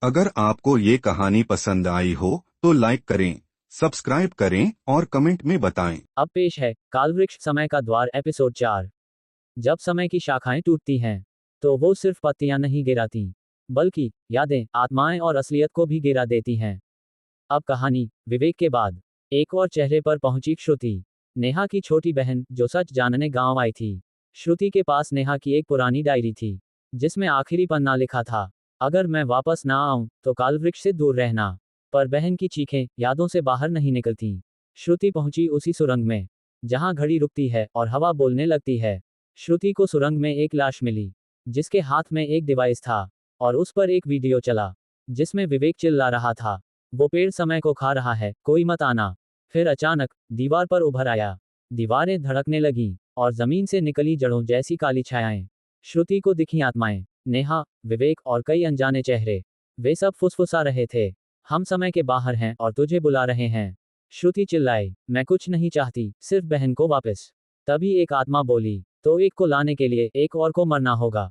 अगर आपको ये कहानी पसंद आई हो तो लाइक करें, सब्सक्राइब करें और कमेंट में बताएं। अब पेश है कालवृक्ष समय का द्वार एपिसोड 4। जब समय की शाखाएं टूटती हैं तो वो सिर्फ पत्तियां नहीं गिराती, बल्कि यादें, आत्माएं और असलियत को भी गिरा देती हैं। अब कहानी विवेक के बाद एक और चेहरे पर पहुंची श्रुति, नेहा की छोटी बहन जो सच जानने गांव आई थी। श्रुति के पास नेहा की एक पुरानी डायरी थी जिसमें आखिरी पन्ना लिखा था, अगर मैं वापस ना आऊं तो कालवृक्ष से दूर रहना। पर बहन की चीखें यादों से बाहर नहीं निकलती। श्रुति पहुंची उसी सुरंग में जहां घड़ी रुकती है और हवा बोलने लगती है। श्रुति को सुरंग में एक लाश मिली जिसके हाथ में एक डिवाइस था और उस पर एक वीडियो चला जिसमें विवेक चिल्ला रहा था, वो पेड़ समय को खा रहा है, कोई मत आना। फिर अचानक दीवार पर उभर आया, दीवारें धड़कने लगीं और जमीन से निकली जड़ों जैसी काली छायाएं। श्रुति को दिखी आत्माएं, नेहा, विवेक और कई अनजाने चेहरे। वे सब फुसफुसा रहे थे, हम समय के बाहर हैं और तुझे बुला रहे हैं। श्रुति चिल्लाई, मैं कुछ नहीं चाहती, सिर्फ बहन को वापस। तभी एक आत्मा बोली, तो एक को लाने के लिए एक और को मरना होगा।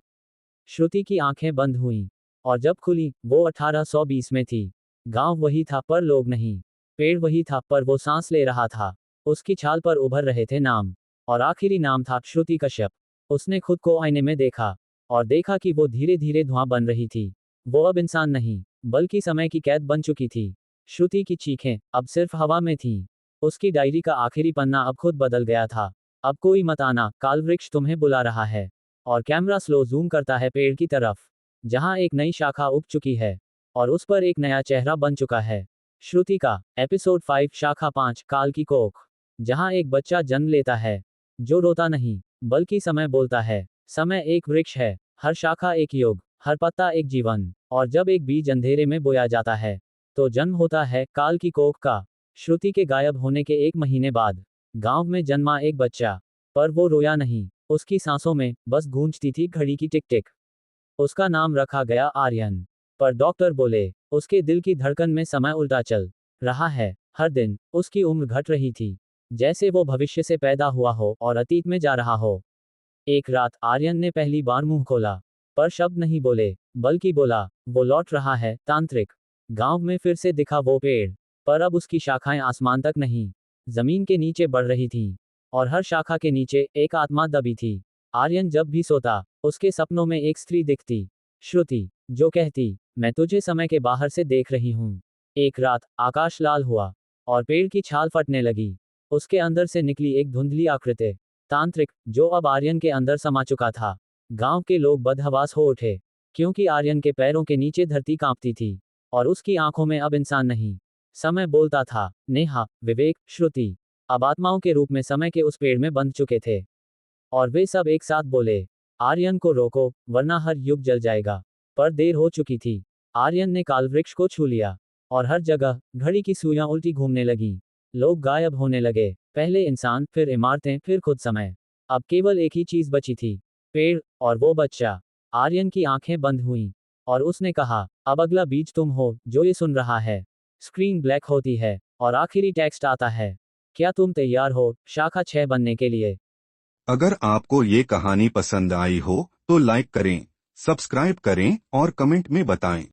श्रुति की आंखें बंद हुईं और जब खुली वो 1820 में थी। गांव वही था पर लोग नहीं, पेड़ वही था पर वो सांस ले रहा था। उसकी छाल पर उभर रहे थे नाम और आखिरी नाम था श्रुति कश्यप। उसने खुद को आईने में देखा और देखा कि वो धीरे धीरे धुआं बन रही थी। वो अब इंसान नहीं बल्कि समय की कैद बन चुकी थी। श्रुति की चीखें अब सिर्फ हवा में थीं। उसकी डायरी का आखिरी पन्ना अब खुद बदल गया था, अब कोई मत आना, कालवृक्ष तुम्हें बुला रहा है। और कैमरा स्लो जूम करता है पेड़ की तरफ जहां एक नई शाखा उग चुकी है और उस पर एक नया चेहरा बन चुका है। श्रुति का एपिसोड 5 शाखा 5 काल की कोख, जहां एक बच्चा जन्म लेता है जो रोता नहीं बल्कि समय बोलता है। समय एक वृक्ष है, हर शाखा एक युग, हर पत्ता एक जीवन। और जब एक बीज अंधेरे में बोया जाता है तो जन्म होता है काल की कोख का। श्रुति के गायब होने के 1 महीने बाद गांव में जन्मा एक बच्चा, पर वो रोया नहीं, उसकी सांसों में बस गूंजती थी घड़ी की टिक टिक। उसका नाम रखा गया आर्यन। पर डॉक्टर बोले उसके दिल की धड़कन में समय उल्टा चल रहा है। हर दिन उसकी उम्र घट रही थी, जैसे वो भविष्य से पैदा हुआ हो और अतीत में जा रहा हो। एक रात आर्यन ने पहली बार मुंह खोला, पर शब्द नहीं बोले, बल्कि बोला, वो लौट रहा है तांत्रिक। गांव में फिर से दिखा वो पेड़, पर अब उसकी शाखाएं आसमान तक नहीं, जमीन के नीचे बढ़ रही थीं और हर शाखा के नीचे एक आत्मा दबी थी। आर्यन जब भी सोता उसके सपनों में एक स्त्री दिखती, श्रुति, जो कहती, मैं तुझे समय के बाहर से देख रही हूं। एक रात आकाश लाल हुआ और पेड़ की छाल फटने लगी। उसके अंदर से निकली एक धुंधली आकृति, तांत्रिक, जो अब आर्यन के अंदर समा चुका था। गांव के लोग बदहवास हो उठे क्योंकि आर्यन के पैरों के नीचे धरती कांपती थी और उसकी आंखों में अब इंसान नहीं, समय बोलता था। नेहा, विवेक, श्रुति अब आत्माओं के रूप में समय के उस पेड़ में बंध चुके थे और वे सब एक साथ बोले, आर्यन को रोको वरना हर युग जल जाएगा। पर देर हो चुकी थी। आर्यन ने कालवृक्ष को छू लिया और हर जगह घड़ी की सुइयां उल्टी घूमने लगीं। लोग गायब होने लगे, पहले इंसान, फिर इमारतें, फिर खुद समय। अब केवल एक ही चीज बची थी, पेड़ और वो बच्चा। आर्यन की आंखें बंद हुईं और उसने कहा, अब अगला बीज तुम हो जो ये सुन रहा है। स्क्रीन ब्लैक होती है और आखिरी टेक्स्ट आता है, क्या तुम तैयार हो शाखा 6 बनने के लिए। अगर आपको ये कहानी पसंद आई हो तो लाइक करें, सब्सक्राइब करें और कमेंट में बताएं।